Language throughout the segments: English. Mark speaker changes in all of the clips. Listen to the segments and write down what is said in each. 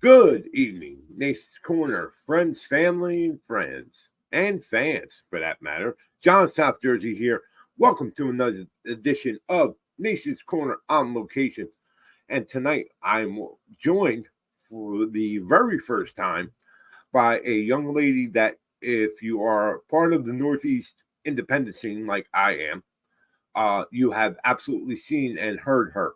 Speaker 1: Good evening, Nate's Corner, friends, family, friends, and fans for that matter. John, South Jersey here. Welcome to another edition of Nation's Corner on location. And tonight I'm joined for the very first time by a young lady that, if you are part of the Northeast independent scene like I am, you have absolutely seen and heard her.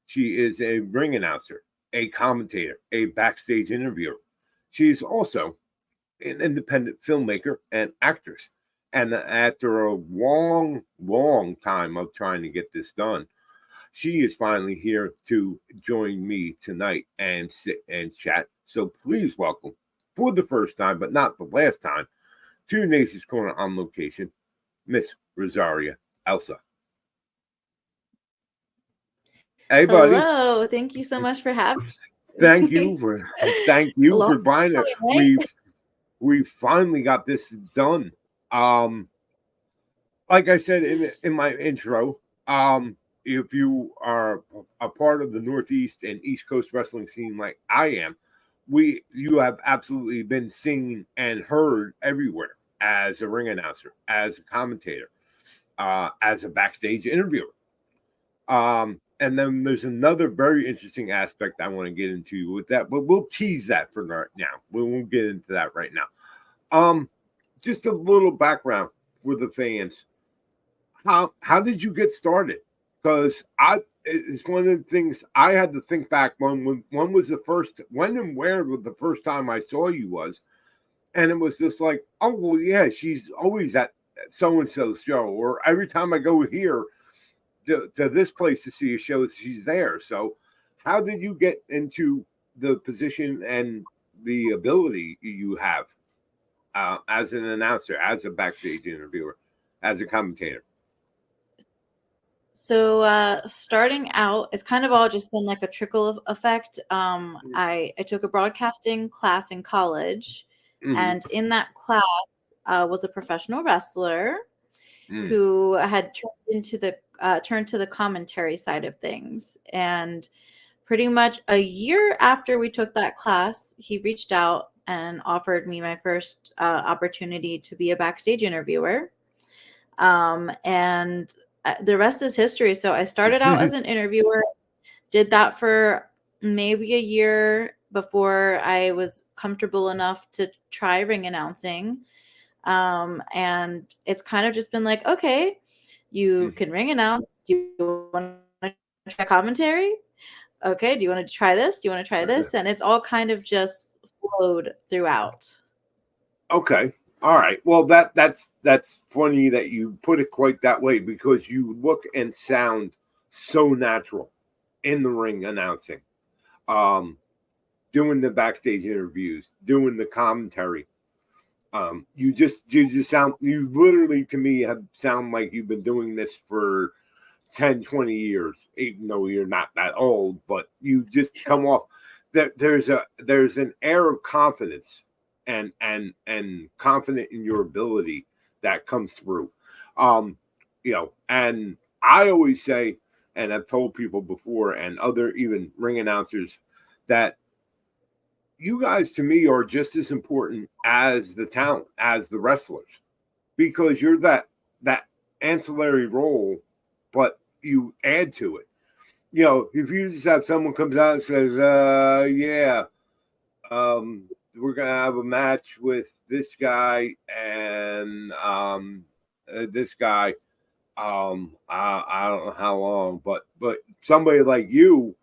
Speaker 1: She is a ring announcer, a commentator, a backstage interviewer. She is also an independent filmmaker and actress. And after a long, long time of trying to get this done, she is finally here to join me tonight and sit and chat. So please welcome, for the first time, but not the last time, to Nace's Corner on location, Miss Rosaria Elsa. Hey, buddy.
Speaker 2: Hello. Thank you so much for having
Speaker 1: Thank
Speaker 2: me.
Speaker 1: you for thank you
Speaker 2: Long
Speaker 1: for buying it.
Speaker 2: time, right?
Speaker 1: We finally got this done. Um, like I said in my intro, if you are a part of the Northeast and East Coast wrestling scene like I am, you have absolutely been seen and heard everywhere as a ring announcer, as a commentator, as a backstage interviewer. And then there's another very interesting aspect I want to get into with that, but we'll tease that for right now. We won't get into that right now. Just a little background for the fans. How did you get started? Because it's one of the things I had to think back when was the first, when and where was the first time I saw you was, and it was just like, oh well, yeah, she's always at so and so's show, or every time I go here to this place to see a show, she's there. So, how did you get into the position and the ability you have as an announcer, as a backstage interviewer, as a commentator?
Speaker 2: So starting out, it's kind of all just been like a trickle of effect. I took a broadcasting class in college,
Speaker 1: Mm-hmm.
Speaker 2: and in that class was a professional wrestler
Speaker 1: Mm.
Speaker 2: who had turned to the commentary side of things. And pretty much a year after we took that class, he reached out and offered me my first opportunity to be a backstage interviewer. And the rest is history. So I started out as an interviewer, did that for maybe a year before I was comfortable enough to try ring announcing. And it's kind of just been like, okay, you can ring announce. Do you want to try commentary? Okay, do you want to try this? Do you want to try this? And it's all kind of just flowed throughout.
Speaker 1: Okay. All right. Well, that's funny that you put it quite that way, because you look and sound so natural in the ring announcing, um, doing the backstage interviews, doing the commentary. You just sound, you literally to me have sound like you've been doing this for 10, 20 years, even though you're not that old, but you just come off that there's an air of confidence and confident in your ability that comes through. And I always say, and I've told people before, and other even ring announcers, that you guys to me are just as important as the talent, as the wrestlers, because you're that ancillary role, but you add to it. If you just have someone comes out and says, yeah, we're gonna have a match with this guy and this guy. I don't know how long, but somebody like you're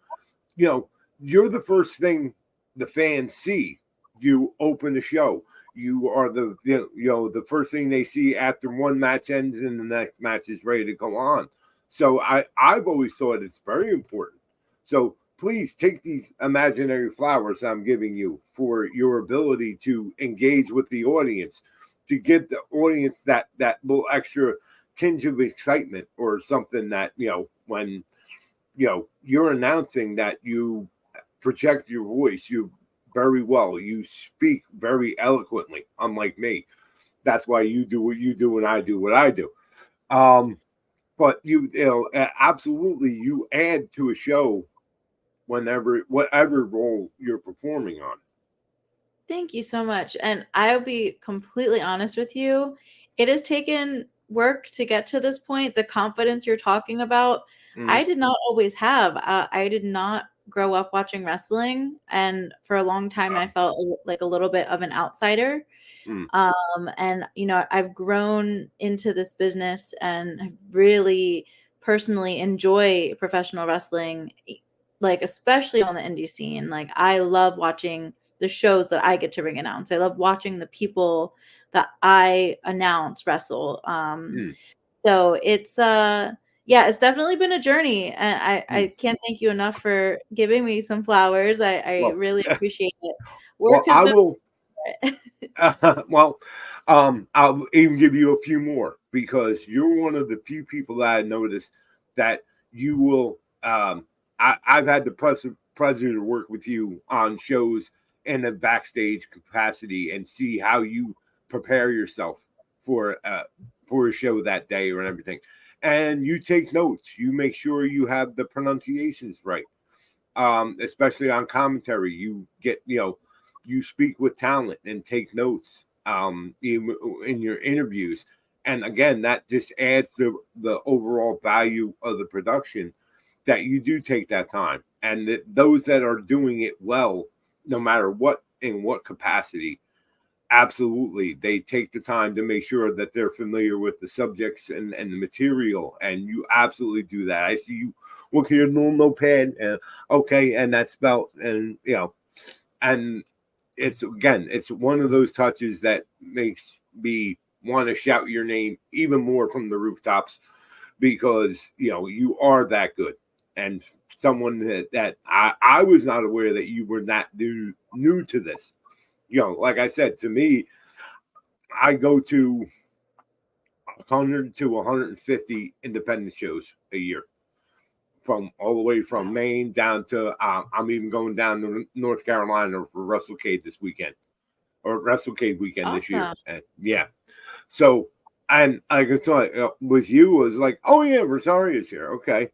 Speaker 1: the first thing the fans see. You open the show. You are the first thing they see after one match ends and the next match is ready to go on. So I've always thought it's very important. So please take these imaginary flowers I'm giving you for your ability to engage with the audience, to give the audience that little extra tinge of excitement, or something that when you're announcing, that you project your voice you very well, you speak very eloquently, unlike me. That's why you do what you do and I do what I do. But absolutely, you add to a show whatever role you're performing on.
Speaker 2: Thank you so much. And I'll be completely honest with you. It has taken work to get to this point. The confidence you're talking about, I did not always have. I did not grow up watching wrestling. And for a long time, I felt like a little bit of an outsider. And, I've grown into this business and have really personally enjoy professional wrestling, like especially on the indie scene. Like I love watching the shows that I get to ring announce. I love watching the people that I announce wrestle. So it's yeah, it's definitely been a journey, and I can't thank you enough for giving me some flowers. I
Speaker 1: Well,
Speaker 2: really appreciate it.
Speaker 1: well,
Speaker 2: Work has
Speaker 1: I
Speaker 2: been
Speaker 1: will. Well, I'll even give you a few more because you're one of the few people that I noticed that you will. I've had the pleasure to work with you on shows in a backstage capacity and see how you prepare yourself for a show that day or everything, and you take notes. You make sure you have the pronunciations right, especially on commentary. You get you speak with talent and take notes in your interviews. And again, that just adds to the overall value of the production that you do take that time. And that those that are doing it well, no matter what, in what capacity, absolutely, they take the time to make sure that they're familiar with the subjects and the material. And you absolutely do that. I see you look here, no notepad, and okay, and that's spelled, and and it's one of those touches that makes me want to shout your name even more from the rooftops because you are that good and someone that I was not aware that you were not new to this. Like I said, to me, I go to 100 to 150 independent shows a year, from all the way from Maine down to I'm even going down to North Carolina for WrestleCade this weekend, or WrestleCade weekend this year. And yeah, so and I can tell you, with you, it was like, oh yeah, Rosaria's here. Okay,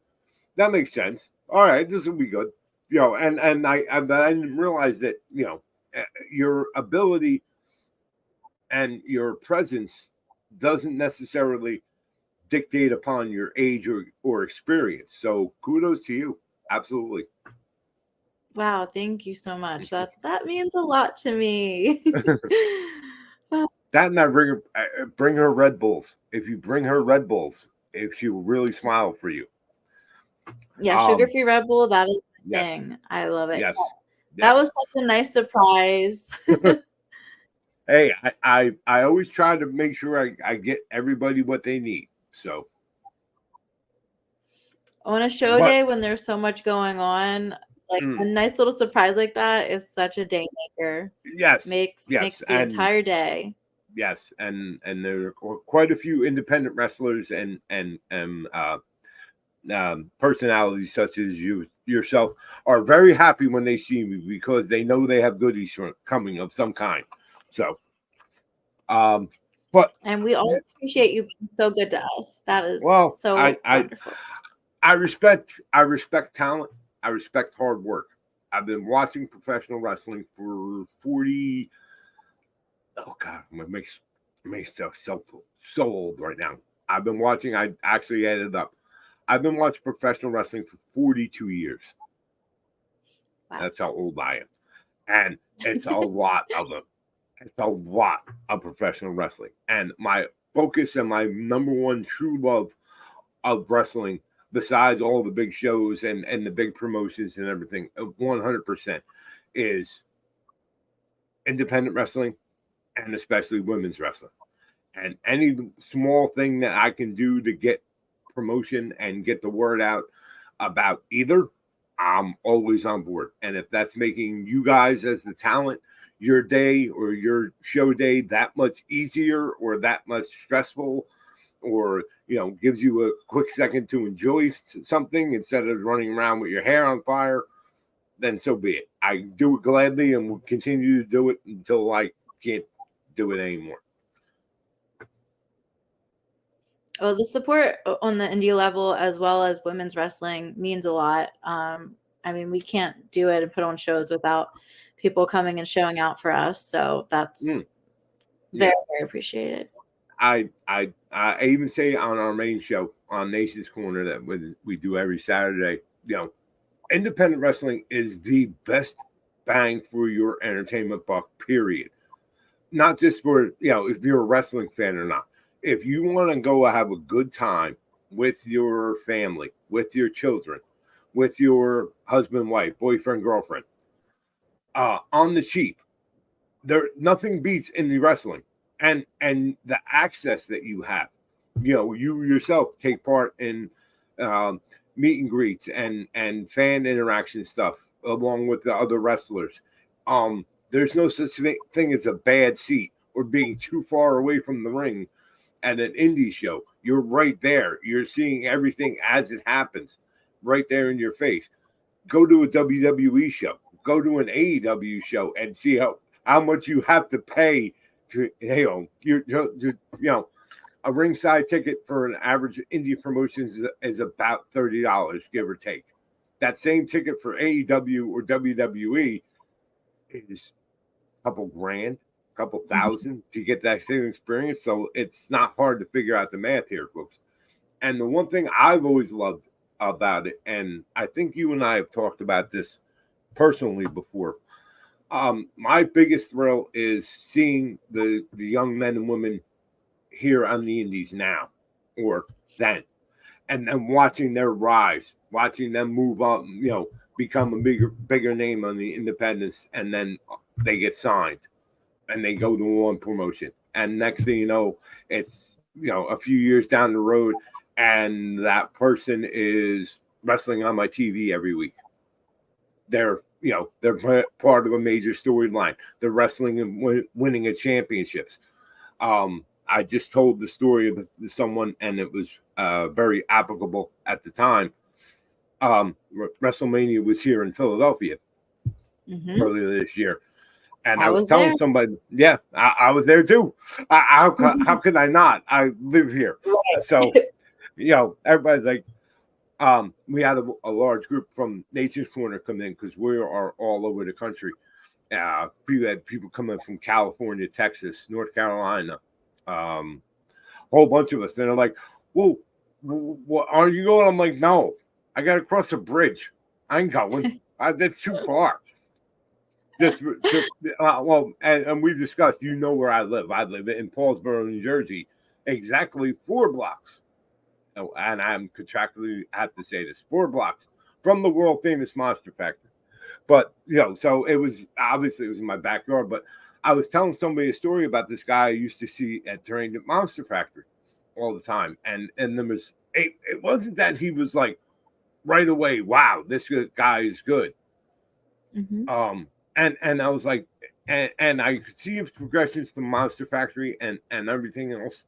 Speaker 1: that makes sense. All right, this will be good. And I didn't realize that your ability and your presence doesn't necessarily dictate upon your age or experience. So kudos to you. Absolutely.
Speaker 2: Wow, thank you so much. That means a lot to me.
Speaker 1: That and I bring her Red Bulls. If you bring her Red Bulls, if she will really smile for you.
Speaker 2: Yeah, sugar-free Red Bull, that is the
Speaker 1: Yes.
Speaker 2: thing. I love it.
Speaker 1: Yes.
Speaker 2: That was such a nice surprise.
Speaker 1: Hey, I always try to make sure I get everybody what they need. So
Speaker 2: on a show day when there's so much going on, like a nice little surprise like that is such a day maker.
Speaker 1: Yes.
Speaker 2: Makes the entire day.
Speaker 1: Yes, and there are quite a few independent wrestlers and personalities such as yourself are very happy when they see me because they know they have goodies coming of some kind. So,
Speaker 2: and we all appreciate you being so good to us. That is so wonderful.
Speaker 1: I respect talent. I respect hard work. I've been watching professional wrestling for 40. Oh God, it makes so old right now. I've been watching. I actually added up. I've been watching professional wrestling for 42 years. Wow. That's how old I am, and it's a lot of them. It's a lot of professional wrestling, and my focus and my number one true love of wrestling, besides all the big shows and the big promotions and everything, 100% is independent wrestling, and especially women's wrestling. And any small thing that I can do to get promotion and get the word out about either, I'm always on board. And if that's making you guys as the talent, your day or your show day that much easier or that much stressful, or gives you a quick second to enjoy something instead of running around with your hair on fire, then so be it. I do it gladly and will continue to do it until I can't do it anymore.
Speaker 2: Well, the support on the indie level as well as women's wrestling means a lot. I mean, we can't do it and put on shows without people coming and showing out for us. So that's very, very appreciated.
Speaker 1: I even say on our main show on Nation's Corner that we do every Saturday, independent wrestling is the best bang for your entertainment buck, period. Not just for, if you're a wrestling fan or not. If you want to go have a good time with your family, with your children, with your husband, wife, boyfriend, girlfriend, on the cheap, nothing beats indie wrestling. And the access that you have, you yourself take part in meet and greets and fan interaction stuff along with the other wrestlers. There's no such thing as a bad seat or being too far away from the ring at an indie show. You're right there. You're seeing everything as it happens right there in your face. Go to a WWE show, go to an AEW show and see how much you have to pay to, a ringside ticket for an average indie promotion is about $30, give or take. That same ticket for AEW or WWE is a couple grand, a couple thousand to get that same experience. So it's not hard to figure out the math here, folks. And the one thing I've always loved about it, and I think you and I have talked about this personally before, my biggest thrill is seeing the young men and women here on the indies now or then, and then watching their rise, watching them move up, become a bigger name on the independents, and then they get signed and they go to one promotion, and next thing you know, it's a few years down the road and that person is wrestling on my TV every week. They're part of a major storyline. They're wrestling and winning at championships. I just told the story of someone, and it was very applicable at the time. WrestleMania was here in Philadelphia earlier this year, and I was telling somebody, I was there too. How could I not? I live here, so everybody's like. We had a large group from Nation's Corner come in because we are all over the country. We had people coming from California, Texas, North Carolina, a whole bunch of us. And they're like, "Whoa, are you going?" I'm like, "No, I got to cross a bridge. I ain't going. That's too far." And we discussed. Where I live. I live in Paulsboro, New Jersey, exactly 4 blocks. And I'm contractually have to say this, 4 blocks from the world famous Monster Factory. But so it was in my backyard. But I was telling somebody a story about this guy I used to see trained at Monster Factory all the time, and there was it wasn't that he was like right away, wow, this guy is good. And I was like, and I could see his progressions to Monster Factory and everything else.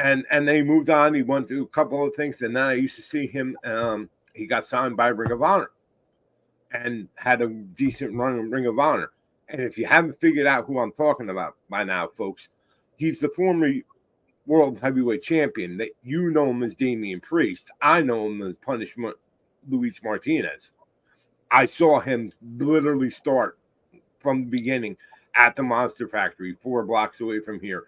Speaker 1: And then he moved on. He went to a couple of things, and then I used to see him. He got signed by Ring of Honor, and had a decent run in Ring of Honor. And if you haven't figured out who I'm talking about by now, folks, he's the former world heavyweight champion. That you know him as Damian Priest. I know him as Punishment Luis Martinez. I saw him literally start from the beginning at the Monster Factory, 4 blocks away from here,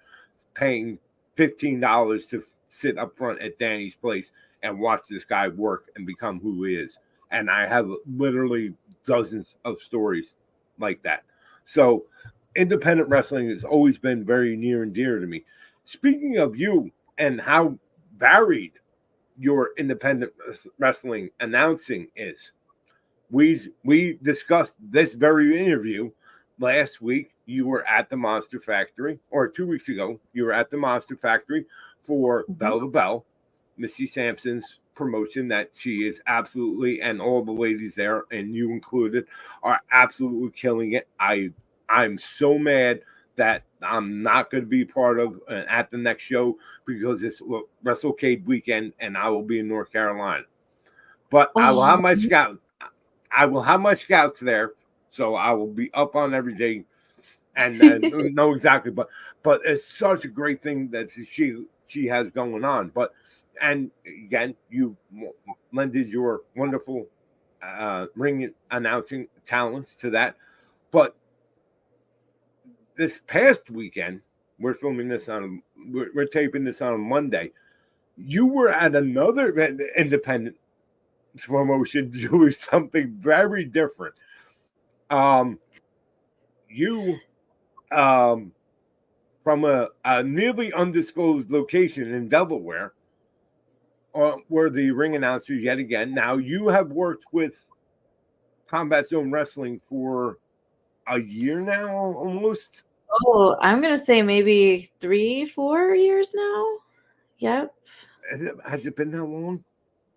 Speaker 1: paying $15 to sit up front at Danny's place and watch this guy work and become who he is. And I have literally dozens of stories like that. So independent wrestling has always been very near and dear to me. Speaking of you and how varied your independent wrestling announcing is, we discussed this very interview last week. You were at the Monster Factory, or 2 weeks ago, you were at the Monster Factory for Bell to Bell, Missy Sampson's promotion that she is absolutely, and all the ladies there, and you included, are absolutely killing it. I'm so mad that I'm not going to be part of at the next show because it's WrestleCade weekend, and I will be in North Carolina. But I will have my scout. I will have my scouts there, so I will be up on everything and know exactly. But it's such a great thing that she has going on. But and again, you lended your wonderful ring announcing talents to that. But this past weekend, we're taping this on Monday. You were at another independent promotion doing something very different. You from a nearly undisclosed location in Delaware, were the ring announcer yet again. Now, you have worked with Combat Zone Wrestling for a year now, almost.
Speaker 2: Oh, I'm gonna say maybe 3-4 years now. Yep.
Speaker 1: Has it been that long?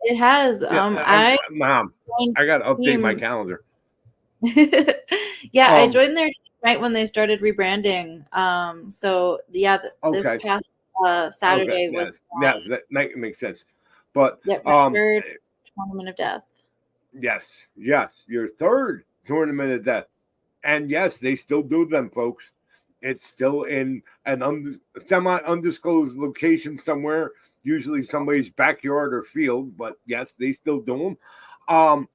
Speaker 2: It has.
Speaker 1: Mom, I got to update my calendar.
Speaker 2: Yeah, I joined their team right when they started rebranding. So yeah, this past Saturday was
Speaker 1: that makes sense. But
Speaker 2: my third tournament of death.
Speaker 1: Yes, your third tournament of death, and yes, they still do them, folks. It's still in an semi-undisclosed location somewhere, usually somebody's backyard or field. But yes, they still do them.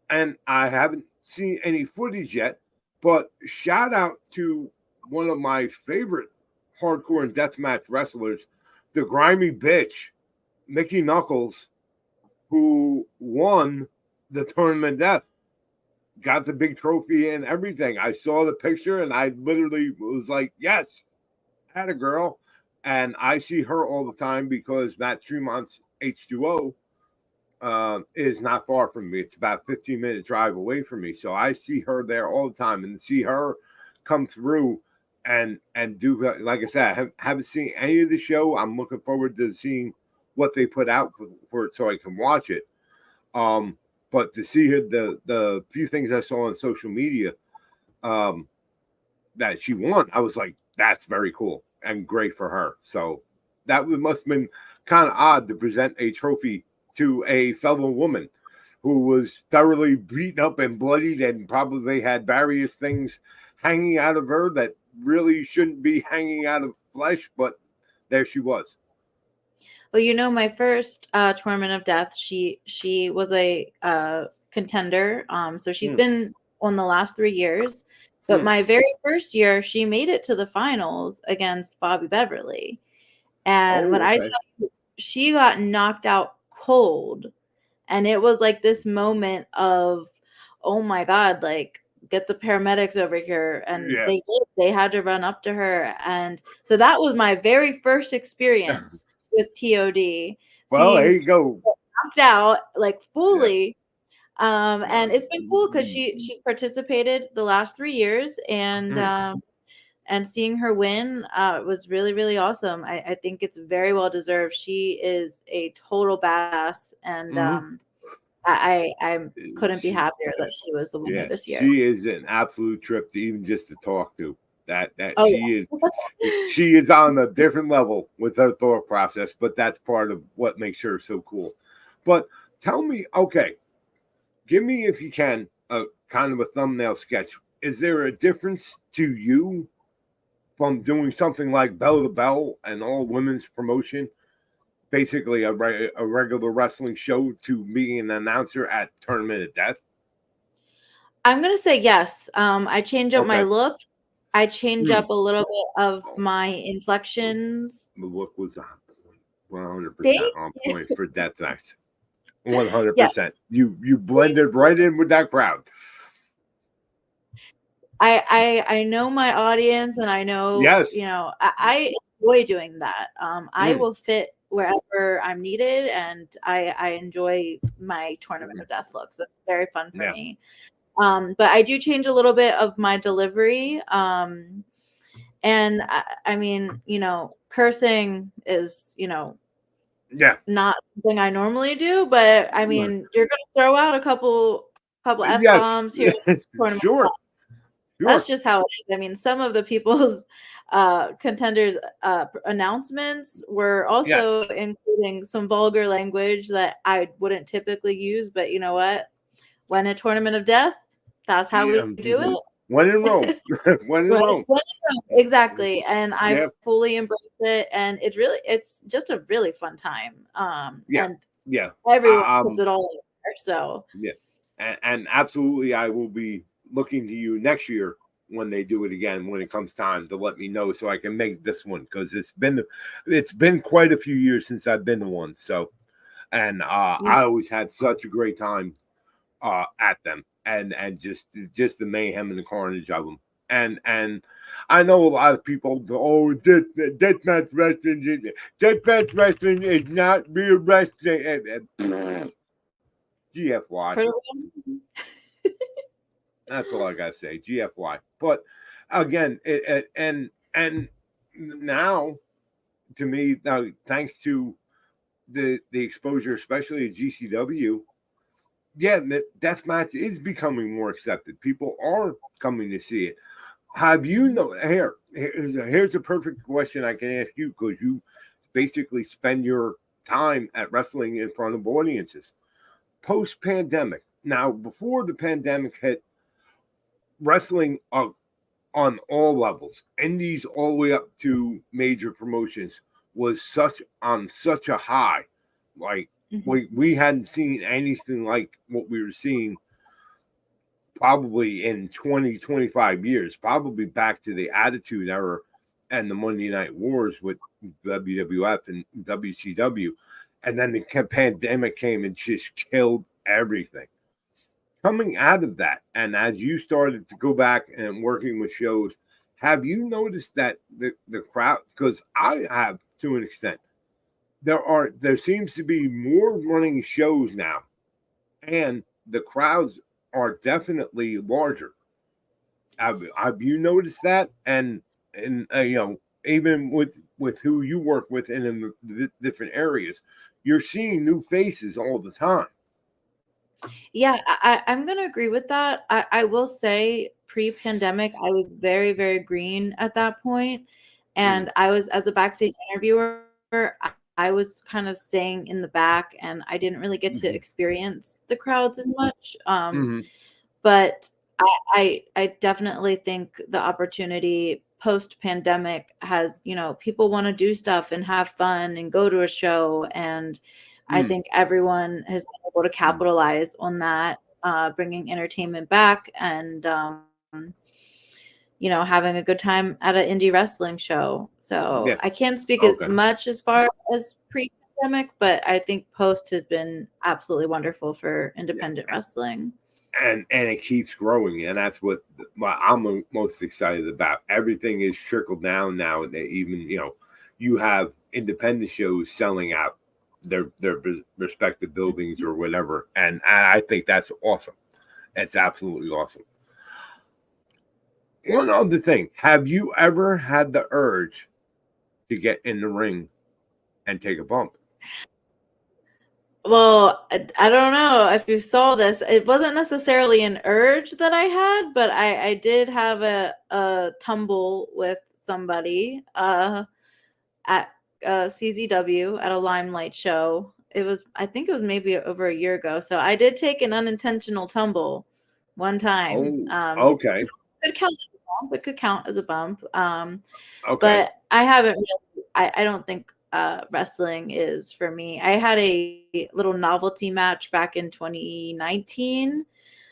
Speaker 1: And I haven't seen any footage yet, but shout out to one of my favorite hardcore and deathmatch wrestlers, the grimy bitch, Mickey Knuckles, who won the tournament of death, got the big trophy and everything. I saw the picture and I literally was like, yes, had a girl. And I see her all the time because Matt Tremont's H2O is not far from me. It's about a 15-minute drive away from me. So I see her there all the time, and to see her come through and do, like I said, I haven't seen any of the show. I'm looking forward to seeing what they put out for it so I can watch it. But to see her, the few things I saw on social media that she won, I was like, that's very cool and great for her. So that must have been kind of odd to present a trophy to a fellow woman who was thoroughly beaten up and bloodied and probably had various things hanging out of her that really shouldn't be hanging out of flesh, but there she was.
Speaker 2: Well, my first tournament of death, she was a contender. So she's been on the last 3 years. But my very first year, she made it to the finals against Bobby Beverly. And when I tell you, she got knocked out cold. And it was like this moment of, oh my God, like, get the paramedics over here. And they had to run up to her. And so that was my very first experience with TOD.
Speaker 1: Well, there you go.
Speaker 2: Knocked out like fully. And it's been cool because she's participated the last 3 years, and seeing her win was really, really awesome. I think it's very well deserved. She is a total badass, and I couldn't be happier that she was the winner this year.
Speaker 1: She is an absolute trip to even just to talk to. She is on a different level with her thought process, but that's part of what makes her so cool. But tell me, give me, if you can, a kind of a thumbnail sketch. Is there a difference to you from doing something like Bell to Bell, an all women's promotion, basically a regular wrestling show, to being an announcer at Tournament of Death?
Speaker 2: I'm gonna say yes. I change up my look. I change up a little bit of my inflections.
Speaker 1: The look was on point, 100% on point for Deathmatch. 100%. You blended right in with that crowd.
Speaker 2: I know my audience, and I know, I enjoy doing that. I will fit wherever I'm needed, and I enjoy my Tournament of Death looks. That's very fun for me. But I do change a little bit of my delivery. And I mean, cursing is, not something I normally do, but I mean, you're going to throw out a couple F-bombs here.
Speaker 1: Sure.
Speaker 2: That's just how it is. I mean, some of the people's contenders announcements were also including some vulgar language that I wouldn't typically use, but you know what? When a Tournament of Death, that's how we do it.
Speaker 1: When in Rome. When in Rome.
Speaker 2: Exactly. And I fully embraced it. And it's just a really fun time. And everyone puts it all in there. So
Speaker 1: And absolutely, I will be looking to you next year when they do it again, when it comes time, to let me know so I can make this one, because it's been quite a few years since I've been to one. So, and
Speaker 2: Yeah.
Speaker 1: I always had such a great time at them, and just the mayhem and the carnage of them. And I know a lot of people go, oh, deathmatch wrestling is not real wrestling. GFY. That's all I gotta say. GFY. But again, and now, to me, now, thanks to the exposure, especially at GCW, yeah, the deathmatch is becoming more accepted. People are coming to see it. Have you know? Here's a perfect question I can ask you, because you basically spend your time at wrestling in front of audiences. Post pandemic, now before the pandemic hit, wrestling on all levels, indies all the way up to major promotions, was such a high. Like, we hadn't seen anything like what we were seeing probably in 20-25 years, probably back to the Attitude Era and the Monday Night Wars with WWF and WCW. And then the pandemic came and just killed everything. Coming out of that, and as you started to go back and working with shows, have you noticed that the crowd, because I have to an extent, there seems to be more running shows now, and the crowds are definitely larger. Have you noticed that? And even with who you work with in the different areas, you're seeing new faces all the time.
Speaker 2: Yeah, I'm going to agree with that. I will say pre-pandemic, I was very, very green at that point. And I was, as a backstage interviewer, I was kind of staying in the back, and I didn't really get to experience the crowds as much. But I definitely think the opportunity post-pandemic has, people want to do stuff and have fun and go to a show. And I think everyone has been able to capitalize on that, bringing entertainment back, and having a good time at an indie wrestling show. So I can't speak as much as far as pre-pandemic, but I think post has been absolutely wonderful for independent wrestling.
Speaker 1: And it keeps growing, and that's what I'm most excited about. Everything is trickled down now, and even you have independent shows selling out their respective buildings or whatever, and I think that's awesome. It's absolutely awesome. One other thing: have you ever had the urge to get in the ring and take a bump?
Speaker 2: Well, I don't know if you saw this. It wasn't necessarily an urge that I had, but I did have a tumble with somebody at CZW at a Limelight show. I think it was maybe over a year ago. So I did take an unintentional tumble one time.
Speaker 1: Oh, okay.
Speaker 2: Could count as a bump. It could count as a bump.
Speaker 1: Okay.
Speaker 2: But I haven't really, I don't think wrestling is for me. I had a little novelty match back in 2019.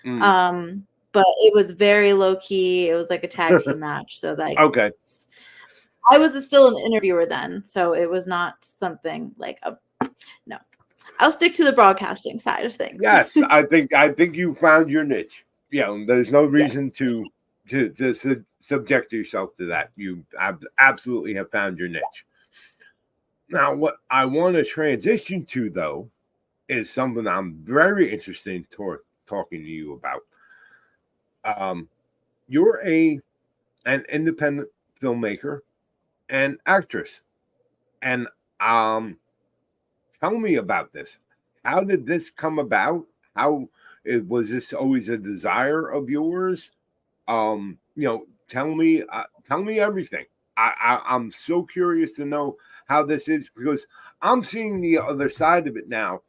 Speaker 2: But it was very low key. It was like a tag team match. So that
Speaker 1: okay.
Speaker 2: I was still an interviewer then, so it was not something like no. I'll stick to the broadcasting side of things.
Speaker 1: Yes, I think you found your niche. There's no reason to subject yourself to that. You absolutely have found your niche. Now, what I want to transition to, though, is something I'm very interested in talking to you about. You're an independent filmmaker and actress, and tell me about this. How did this come about? Was this always a desire of yours? Tell me everything. I'm so curious to know how this is, because I'm seeing the other side of it now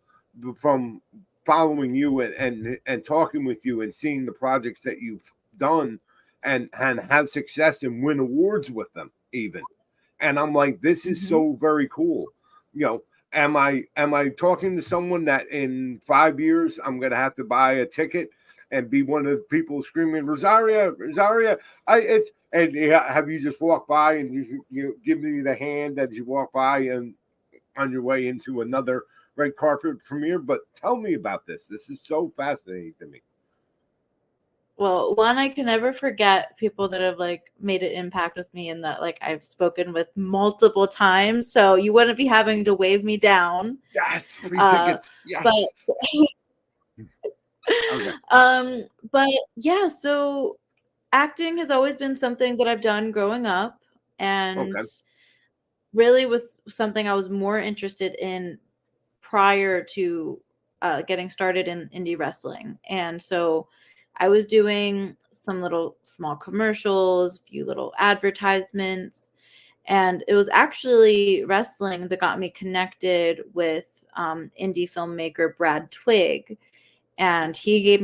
Speaker 1: from following you and talking with you and seeing the projects that you've done and have success and win awards with them even. And I'm like, this is so very cool, am I talking to someone that in 5 years I'm gonna have to buy a ticket and be one of the people screaming Rosaria, Rosaria? Have you just walked by and you give me the hand as you walk by and on your way into another red carpet premiere? But tell me about this. This is so fascinating to me.
Speaker 2: Well, one, I can never forget people that have like made an impact with me and that like I've spoken with multiple times. So you wouldn't be having to wave me down.
Speaker 1: Yes, free tickets. Yes.
Speaker 2: But
Speaker 1: okay.
Speaker 2: But yeah, so acting has always been something that I've done growing up, and really was something I was more interested in prior to getting started in indie wrestling. And so I was doing some little small commercials, a few little advertisements, and it was actually wrestling that got me connected with indie filmmaker Brad Twigg, and he gave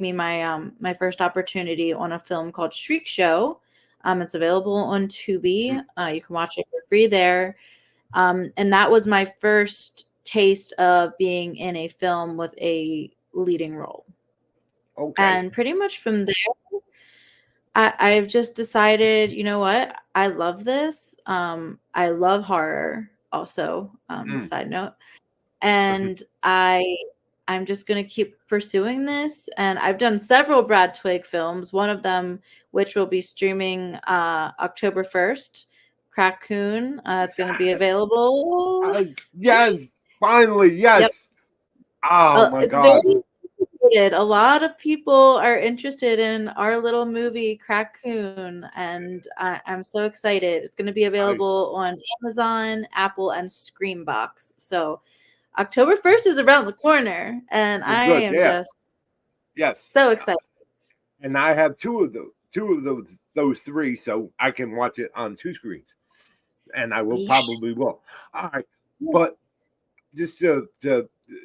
Speaker 2: me my first opportunity on a film called Shriek Show. It's available on Tubi. You can watch it for free there. And that was my first taste of being in a film with a leading role.
Speaker 1: Okay.
Speaker 2: And pretty much from there, I've just decided, you know what? I love this. I love horror also, side note. And I'm just going to keep pursuing this. And I've done several Brad Twigg films, one of them, which will be streaming October 1st, Crackoon. It's going to be available.
Speaker 1: Yes, finally, yes. Yep. Oh my God.
Speaker 2: Very anticipated. A lot of people are interested in our little movie, Crackoon, and I'm so excited. It's going to be available on Amazon, Apple, and Screambox. So October 1st is around the corner, and I am just so excited.
Speaker 1: And I have two of those three, so I can watch it on two screens, and I will probably will. All right, but just to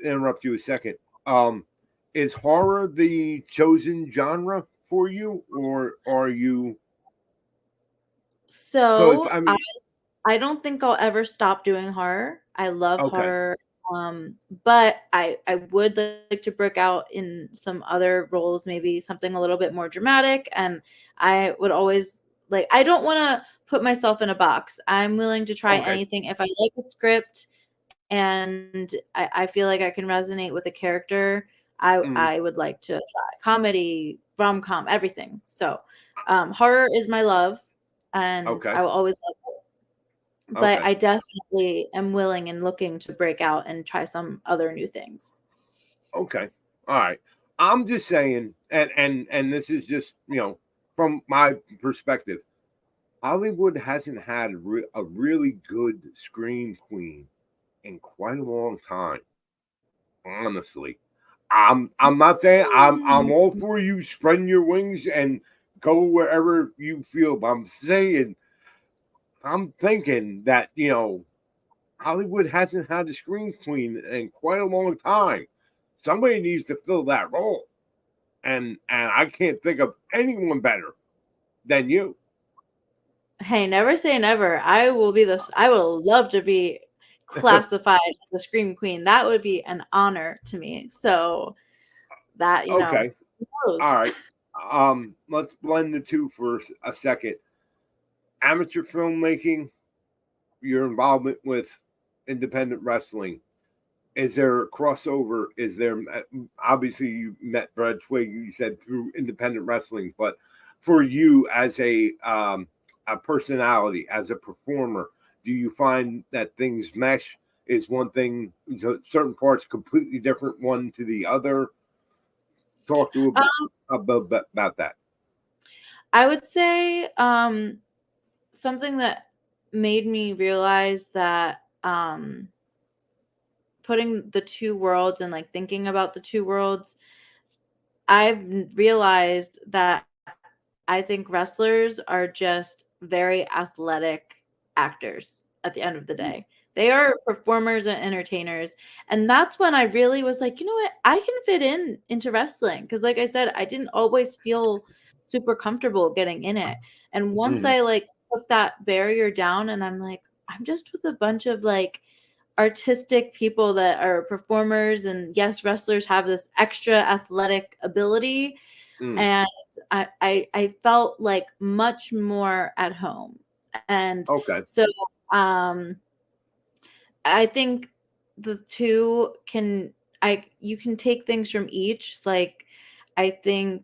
Speaker 1: interrupt you a second, is horror the chosen genre for you, or are you?
Speaker 2: So I don't think I'll ever stop doing horror. I love horror. But I would like to break out in some other roles, maybe something a little bit more dramatic. And I would always I don't want to put myself in a box. I'm willing to try anything. If I like a script and I feel like I can resonate with a character, I would like to try comedy, rom-com, everything. So horror is my love, and I will always love it. But I definitely am willing and looking to break out and try some other new things.
Speaker 1: Okay. All right. I'm just saying, and this is just, from my perspective, Hollywood hasn't had a really good scream queen in quite a long time. Honestly. I'm not saying I'm all for you spreading your wings and go wherever you feel, but I'm thinking that, Hollywood hasn't had a scream queen in quite a long time. Somebody needs to fill that role. And I can't think of anyone better than you.
Speaker 2: Hey, never say never. I would love to be classified as the scream queen. That would be an honor to me. So that,
Speaker 1: okay. All right. Let's blend the two for a second. Amateur filmmaking, your involvement with independent wrestling. Is there a crossover? Is there, obviously you met Brad Twigg, you said, through independent wrestling, but for you as a personality, as a performer, do you find that things mesh? Is one thing, certain parts completely different one to the other? Talk to about that.
Speaker 2: I would say something that made me realize that putting the two worlds and thinking about the two worlds, I've realized that I think wrestlers are just very athletic actors at the end of the day. They are performers and entertainers. And that's when I really was like, you know what? I can fit into wrestling. Because like I said, I didn't always feel super comfortable getting in it. And once I put that barrier down and I'm like, I'm just with a bunch of artistic people that are performers, and yes, wrestlers have this extra athletic ability, and I felt like much more at home. And
Speaker 1: Okay.
Speaker 2: so I think the two can you can take things from each. Like, I think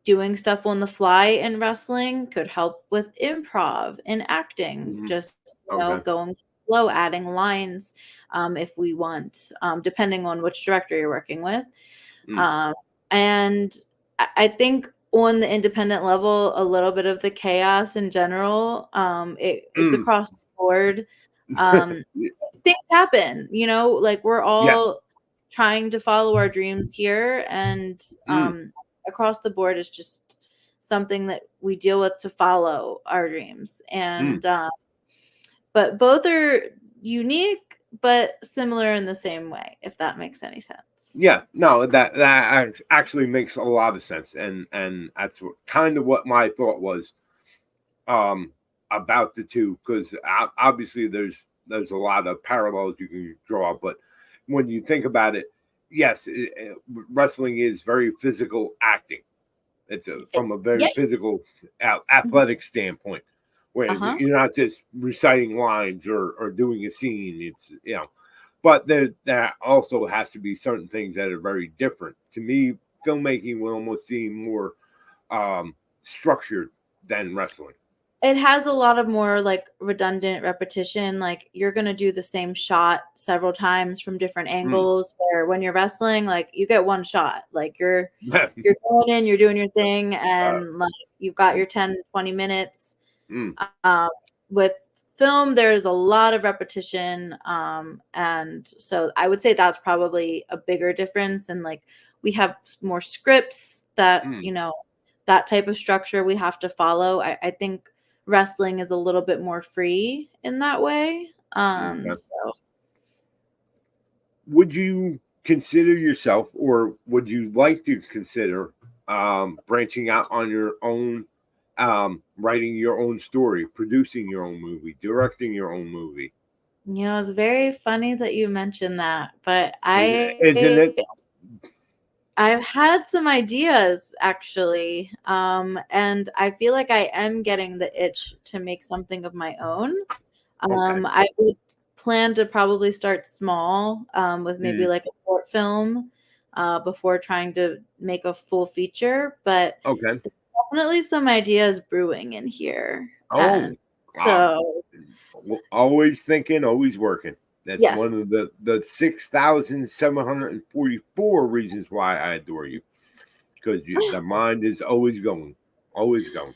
Speaker 2: doing stuff on the fly in wrestling could help with improv and acting. Just,
Speaker 1: Okay.
Speaker 2: going with the flow, adding lines, if we want, depending on which director you're working with. And I think on the independent level, a little bit of the chaos in general, it's across the board. Things happen, like we're
Speaker 1: Yeah.
Speaker 2: all trying to follow our dreams here, and across the board is just something that we deal with to follow our dreams. And but both are unique but similar in the same way, if that makes any sense.
Speaker 1: Yeah, no, that actually makes a lot of sense, and that's kind of what my thought was about the two, because obviously there's a lot of parallels you can draw, but when you think about it, yes, wrestling is very physical acting. It's from a very physical, athletic standpoint, whereas you're not just reciting lines or doing a scene. It's but there also has to be certain things that are very different. To me, filmmaking will almost seem more structured than wrestling.
Speaker 2: It has a lot of more like redundant repetition. Like, you're going to do the same shot several times from different angles, where when you're wrestling, like, you get one shot. Like, you're going in, you're doing your thing, and like, you've got your 10, 20 minutes. With film, there's a lot of repetition. And so I would say that's probably a bigger difference. And like, we have more scripts that, that type of structure we have to follow. I think wrestling is a little bit more free in that way. So
Speaker 1: would you consider yourself, or would you like to consider branching out on your own, writing your own story, producing your own movie, directing your own movie?
Speaker 2: It's very funny that you mentioned that, but
Speaker 1: Isn't it?
Speaker 2: I've had some ideas, actually, and I feel like I am getting the itch to make something of my own. I would plan to probably start small, with maybe like a short film, before trying to make a full feature. But there's definitely some ideas brewing in here.
Speaker 1: Wow.
Speaker 2: So
Speaker 1: Always thinking, always working. That's
Speaker 2: yes.
Speaker 1: one of the 6,744 reasons why I adore you, because the mind is always going, always going.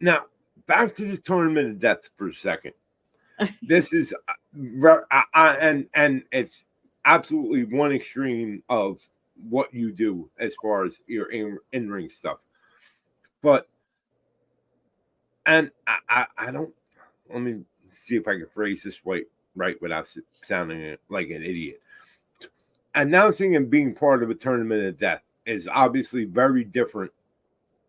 Speaker 1: Now back to the Tournament of Death for a second. This is and it's absolutely one extreme of what you do as far as your in-ring stuff, but and I don't. Let me see if I can phrase this right without sounding like an idiot. Announcing and being part of a Tournament of Death is obviously very different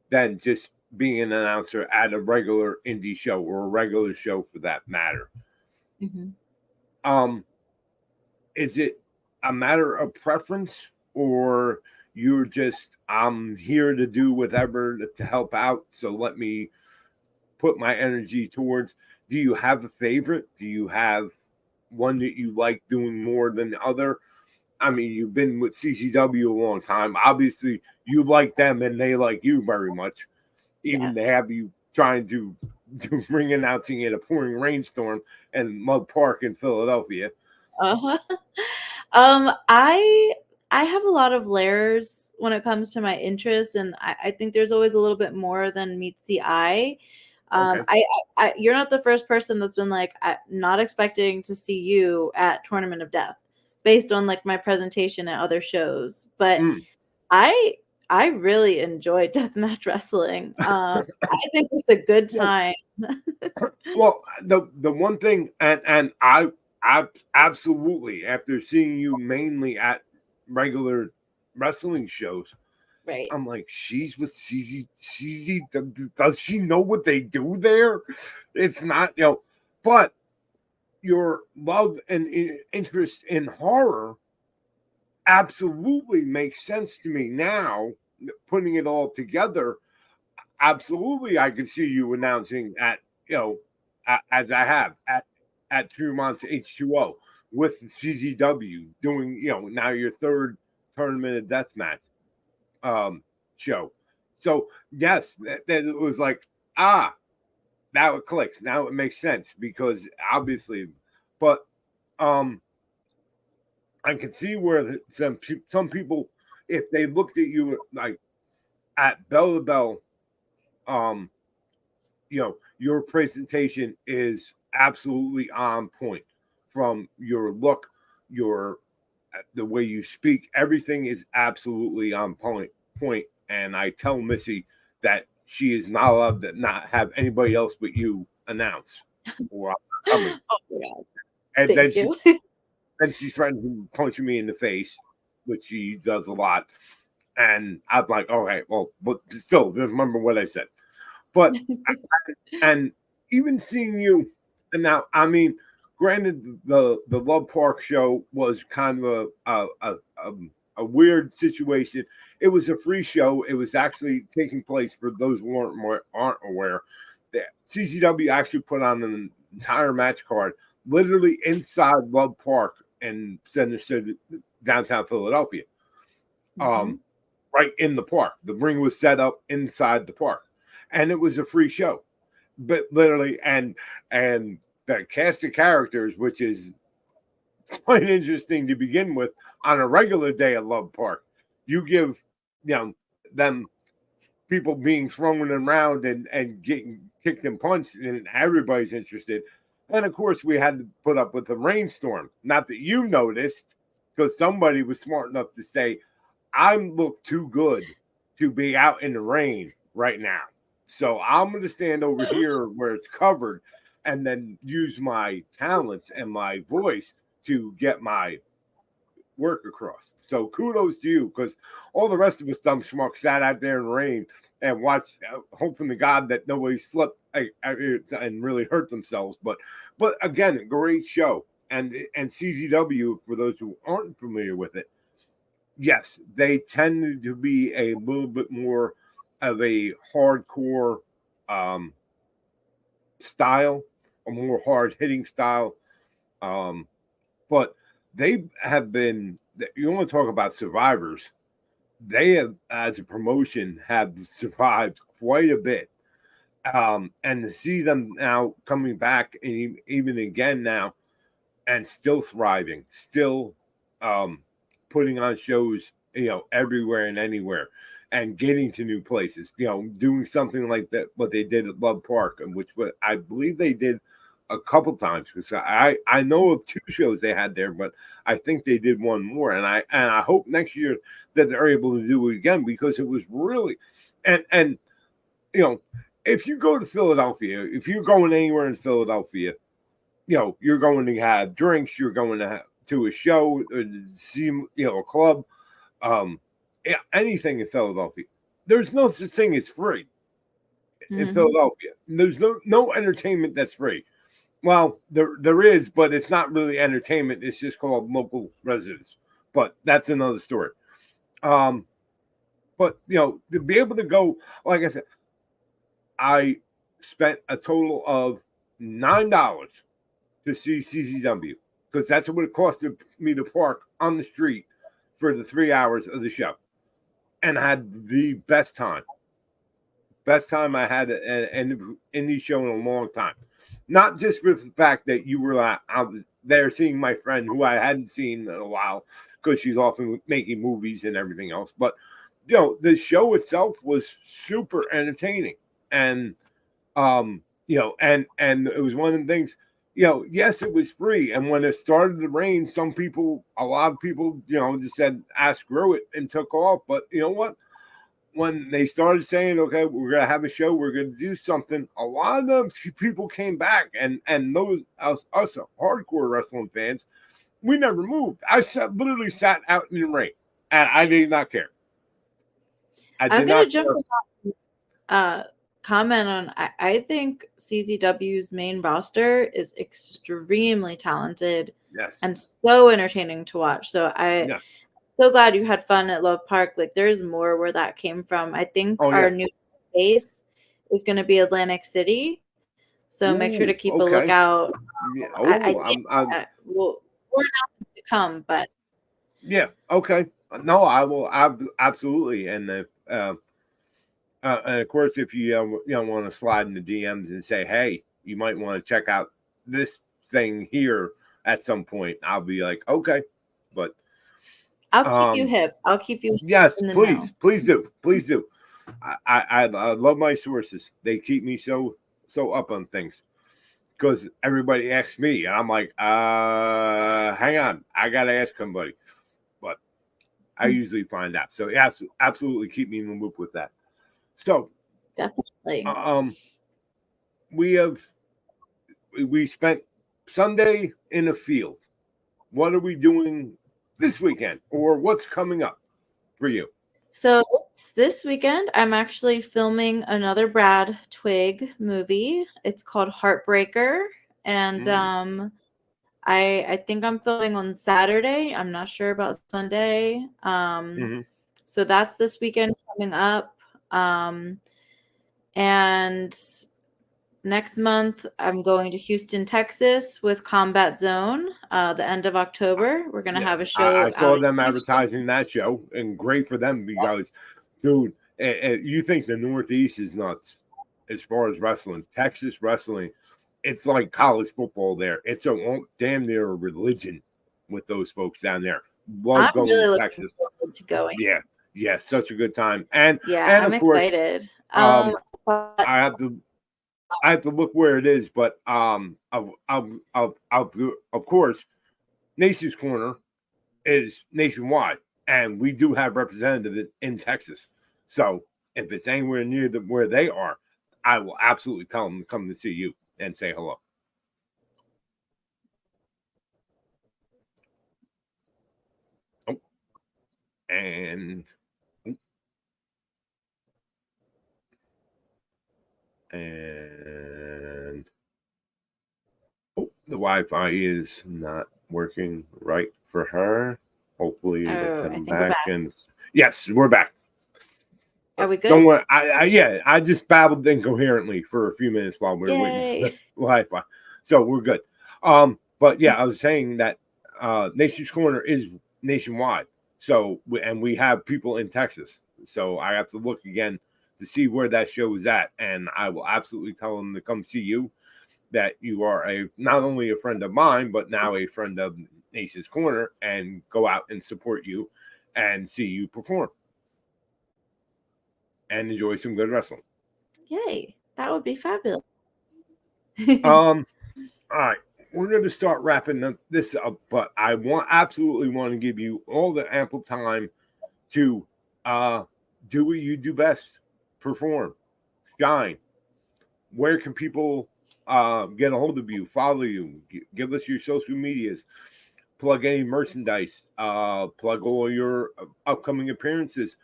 Speaker 1: than just being an announcer at a regular indie show, or a regular show for that matter. Is it a matter of preference, or you're just, I'm here to do whatever to help out, so let me put my energy towards? Do you have a favorite? Do you have one that you like doing more than the other? I mean, you've been with CCW a long time. Obviously, you like them and they like you very much. Even to have you trying to do ring announcing in a pouring rainstorm in Mug Park in Philadelphia.
Speaker 2: I have a lot of layers when it comes to my interests, and I think there's always a little bit more than meets the eye. You're not the first person that's been like, not expecting to see you at Tournament of Death based on like my presentation at other shows. But I really enjoy deathmatch wrestling. I think it's a good time.
Speaker 1: Well, the one thing, and I absolutely, after seeing you mainly at regular wrestling shows,
Speaker 2: right?
Speaker 1: I'm like, she's with CZ. Does she know what they do there? It's not, but your love and interest in horror absolutely makes sense to me now, putting it all together. Absolutely, I could see you announcing at, as I have at Tremont's H2O with CZW doing, now your third tournament of deathmatch show. So yes, that it was like, now it clicks. Now it makes sense because obviously, but I can see where some people, if they looked at you like at Bell to Bell, your presentation is absolutely on point from your look, your the way you speak. Everything is absolutely on point. And I tell Missy that she is not allowed to not have anybody else but you announce or I'm coming.
Speaker 2: Oh my God.
Speaker 1: And
Speaker 2: Thank you.
Speaker 1: then she threatens punching me in the face, which she does a lot. And I'm like, all right, well, but still remember what I said. But and even seeing you, and now I mean, granted, the Love Park show was kind of a weird situation. It was a free show. It was actually taking place, for those who aren't aware, that CCW actually put on an entire match card, literally inside Love Park in Center City, downtown Philadelphia, right in the park. The ring was set up inside the park, and it was a free show. But literally, and the cast of characters, which is quite interesting to begin with, on a regular day at Love Park, you give them people being thrown around and getting kicked and punched, and everybody's interested. And of course, we had to put up with the rainstorm. Not that you noticed, because somebody was smart enough to say, I look too good to be out in the rain right now. So I'm going to stand over here where it's covered and then use my talents and my voice to get my work across. So kudos to you, because all the rest of us dumb schmucks sat out there in the rain and watched, hoping to God that nobody slipped and really hurt themselves. But again, a great show. And CZW, for those who aren't familiar with it, yes, they tend to be a little bit more of a hardcore style, a more hard hitting style. But they have been, you want to talk about survivors, they have, as a promotion, have survived quite a bit. And to see them now coming back, and even again now, and still thriving, still putting on shows, everywhere and anywhere, and getting to new places, doing something like that, what they did at Love Park, and which I believe they did a couple times, because I know of 2 shows they had there, but I think they did one more, and I hope next year that they're able to do it again, because it was really, and if you go to Philadelphia, if you're going anywhere in Philadelphia, you're going to have drinks, you're going to have to a show, see, a club, anything in Philadelphia. There's no such thing as free in Philadelphia. There's no entertainment that's free. Well, there is, but it's not really entertainment. It's just called local residents. But that's another story. But to be able to go, like I said, I spent a total of $9 to see CZW, because that's what it costed me to park on the street for the 3 hours of the show, and I had the best time. Best time I had an indie show in a long time. Not just with the fact that you were I was there seeing my friend who I hadn't seen in a while, because she's often making movies and everything else, but the show itself was super entertaining, and and it was one of the things. Yes, it was free. And when it started to rain, a lot of people, just said, screw it, and took off. But you know what? When they started saying, okay, we're going to have a show, we're going to do something, a lot of them people came back. And those, us hardcore wrestling fans, we never moved. I literally sat out in the rain, and I did not care.
Speaker 2: I'm going to jump comment on, I think CZW's main roster is extremely talented
Speaker 1: Yes.
Speaker 2: and so entertaining to watch. So
Speaker 1: Yes.
Speaker 2: so glad you had fun at Love Park. Like, there's more where that came from. I think
Speaker 1: Oh,
Speaker 2: our
Speaker 1: yeah.
Speaker 2: new base is going to be Atlantic City. So make sure to
Speaker 1: Ooh,
Speaker 2: keep a
Speaker 1: okay.
Speaker 2: lookout.
Speaker 1: Yeah.
Speaker 2: I
Speaker 1: Oh,
Speaker 2: think
Speaker 1: I'm
Speaker 2: more announcements to come, but
Speaker 1: yeah. Okay. No, I will. Absolutely. And of course, if you want to slide in the DMs and say, hey, you might want to check out this thing here at some point, I'll be like, okay. But
Speaker 2: I'll keep you hip. I'll keep you
Speaker 1: yes,
Speaker 2: in the know.
Speaker 1: please do. I love my sources. They keep me so up on things because everybody asks me, and I'm like, hang on, I gotta ask somebody. But I usually find out. So yes, absolutely keep me in the loop with that. So
Speaker 2: Definitely.
Speaker 1: we spent Sunday in the field. What are we doing this weekend, or what's coming up for you?
Speaker 2: So this weekend, I'm actually filming another Brad Twigg movie. It's called Heartbreaker, and I think I'm filming on Saturday. I'm not sure about Sunday. So that's this weekend coming up. And next month, I'm going to Houston, Texas with Combat Zone. The end of October, we're gonna have a show.
Speaker 1: I saw
Speaker 2: out
Speaker 1: them
Speaker 2: in Houston.
Speaker 1: advertising that show, and great for them because, dude, you think the Northeast is nuts as far as wrestling. Texas wrestling, it's like college football there. It's a damn near a religion with those folks down there. Love
Speaker 2: I'm
Speaker 1: going
Speaker 2: really
Speaker 1: to
Speaker 2: looking
Speaker 1: Texas.
Speaker 2: forward to going.
Speaker 1: Yeah, such a good time. And
Speaker 2: I'm
Speaker 1: of course,
Speaker 2: excited.
Speaker 1: I
Speaker 2: But
Speaker 1: have to look where it is, but of course, Nation's Corner is nationwide, and we do have representatives in Texas. So if it's anywhere near where they are, I will absolutely tell them to come to see you and say hello. Oh, and the Wi-Fi is not working right for her. Hopefully it'll
Speaker 2: I
Speaker 1: come
Speaker 2: think we're
Speaker 1: back.
Speaker 2: back.
Speaker 1: And yes, we're back.
Speaker 2: Are we good?
Speaker 1: Don't worry. I just babbled incoherently for a few minutes while we were waiting for the Wi-Fi, so we're good. But yeah, I was saying that Nation's Corner is nationwide. So we have people in Texas. So I have to look again to see where that show is at, and I will absolutely tell them to come see you. That you are not only a friend of mine, but now a friend of Nation's Corner, and go out and support you and see you perform and enjoy some good wrestling.
Speaker 2: Yay. That would be fabulous.
Speaker 1: All right. We're going to start wrapping this up, but I absolutely want to give you all the ample time to do what you do best, perform, shine. Where can people get a hold of you, follow you, give us your social medias, plug any merchandise, plug all your upcoming appearances,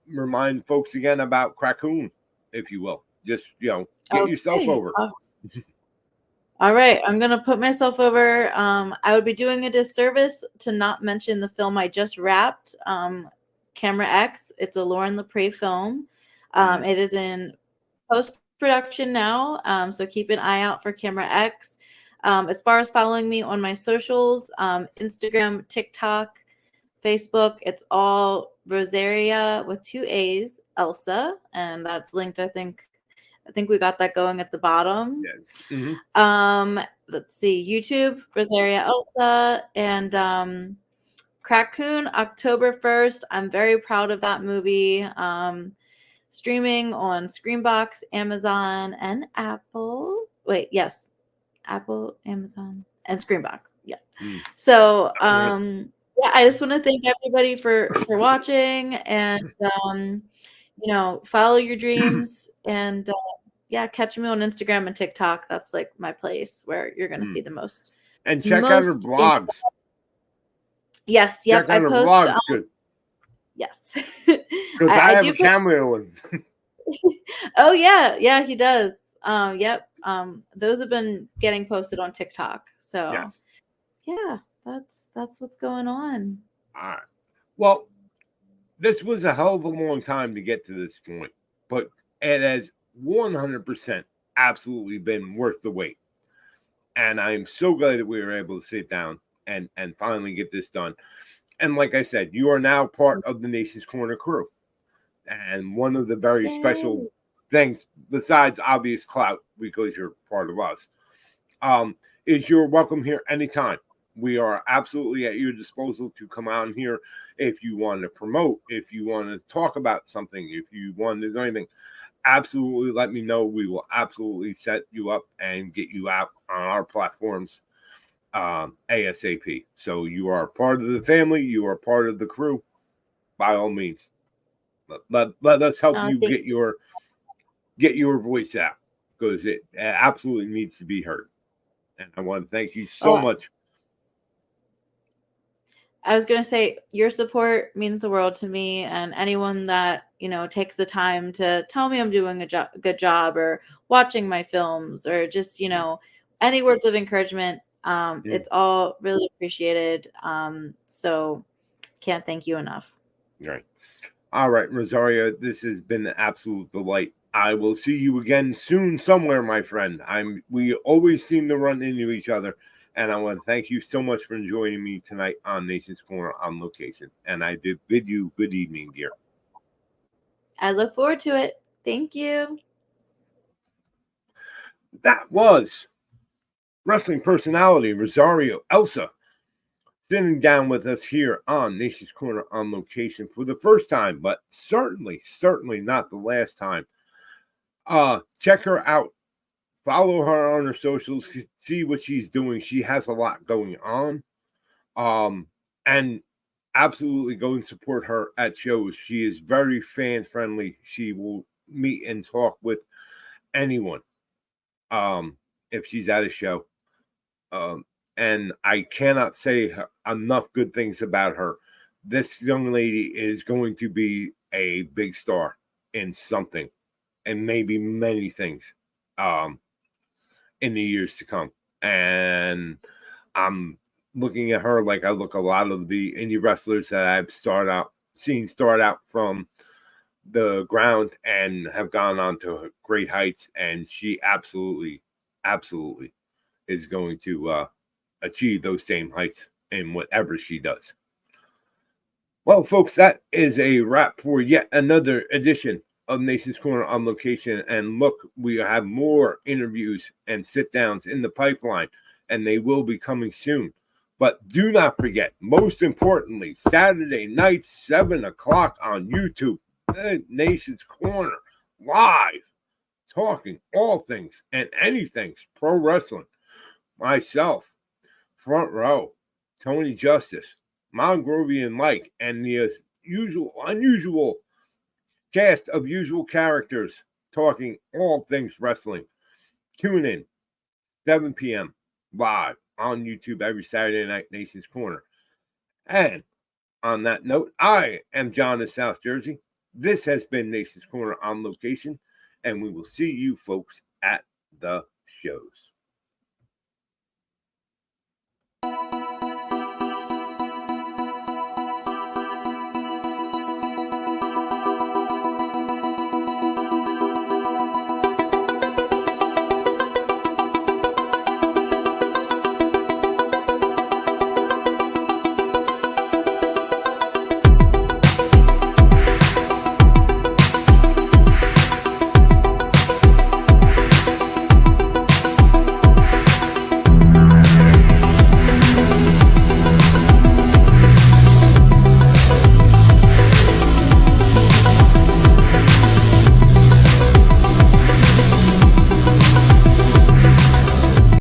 Speaker 1: remind folks again about Crackoon, if you will. Just, get yourself over.
Speaker 2: All right, I'm gonna put myself over. I would be doing a disservice to not mention the film I just wrapped, Camera X. It's a Lauren Lepre film. It is in post-production now, so keep an eye out for Camera X. As far as following me on my socials, Instagram, TikTok, Facebook, it's all Rosaria with 2 A's, Elsa, and that's linked. I think we got that going at the bottom.
Speaker 1: Yes. Mm-hmm.
Speaker 2: Let's see, YouTube, Rosaria Elsa, and Crackoon, October 1st. I'm very proud of that movie. Streaming on Screenbox, Amazon, and Apple. Wait, yes. Apple, Amazon, and Screenbox. Yeah. So, yeah, I just want to thank everybody for watching, and follow your dreams, and yeah, catch me on Instagram and TikTok. That's like my place where you're gonna see the most.
Speaker 1: And check out her blogs.
Speaker 2: Yes, yep.
Speaker 1: Check out her blogs. Good.
Speaker 2: Yes.
Speaker 1: Because I have a cameo one.
Speaker 2: Oh yeah, he does. Yep. Those have been getting posted on TikTok. So
Speaker 1: Yes.
Speaker 2: yeah, that's what's going on.
Speaker 1: All right. Well, this was a hell of a long time to get to this point, but it has 100% absolutely been worth the wait. And I'm so glad that we were able to sit down and finally get this done. And like I said, you are now part of the Nation's Corner crew. And one of the very special
Speaker 2: Yay.
Speaker 1: things, besides obvious clout, because you're part of us, is you're welcome here anytime. We are absolutely at your disposal to come out here if you want to promote, if you want to talk about something, if you want to do anything. Absolutely let me know. We will absolutely set you up and get you out on our platforms ASAP. So you are part of the family. You are part of the crew. By all means, let us help you
Speaker 2: Thank
Speaker 1: get your voice out because it absolutely needs to be heard. And I want to thank you so
Speaker 2: Oh,
Speaker 1: much.
Speaker 2: I was gonna say your support means the world to me, and anyone that takes the time to tell me I'm doing a good job, or watching my films, or just any words of encouragement. It's all really appreciated. So can't thank you enough.
Speaker 1: Right. All right, Rosaria, this has been an absolute delight. I will see you again soon somewhere, my friend. We always seem to run into each other. And I want to thank you so much for joining me tonight on Nation's Corner on location. And I did bid you good evening, dear.
Speaker 2: I look forward to it. Thank you.
Speaker 1: That was wrestling personality Rosaria Elsa sitting down with us here on Nation's Corner on location for the first time, but certainly not the last time. Check her out. Follow her on her socials, see what she's doing. She has a lot going on. And absolutely go and support her at shows. She is very fan friendly. She will meet and talk with anyone if she's at a show. And I cannot say enough good things about her. This young lady is going to be a big star in something and maybe many things in the years to come. And I'm looking at her like I look a lot of the indie wrestlers that I've seen start out from the ground and have gone on to great heights. And she absolutely is going to achieve those same heights in whatever she does. Well, folks, that is a wrap for yet another edition of Nation's Corner on location. And look, we have more interviews and sit downs in the pipeline, and they will be coming soon. But do not forget, most importantly, Saturday nights, 7 o'clock on YouTube, the Nation's Corner, live, talking all things and anything pro wrestling. Myself, Front Row, Tony Justice, Mongrovian Mike, and the unusual cast of usual characters talking all things wrestling. Tune in, 7 p.m. live on YouTube every Saturday night, Nation's Corner. And on that note, I am John in South Jersey. This has been Nation's Corner on location, and we will see you folks at the shows.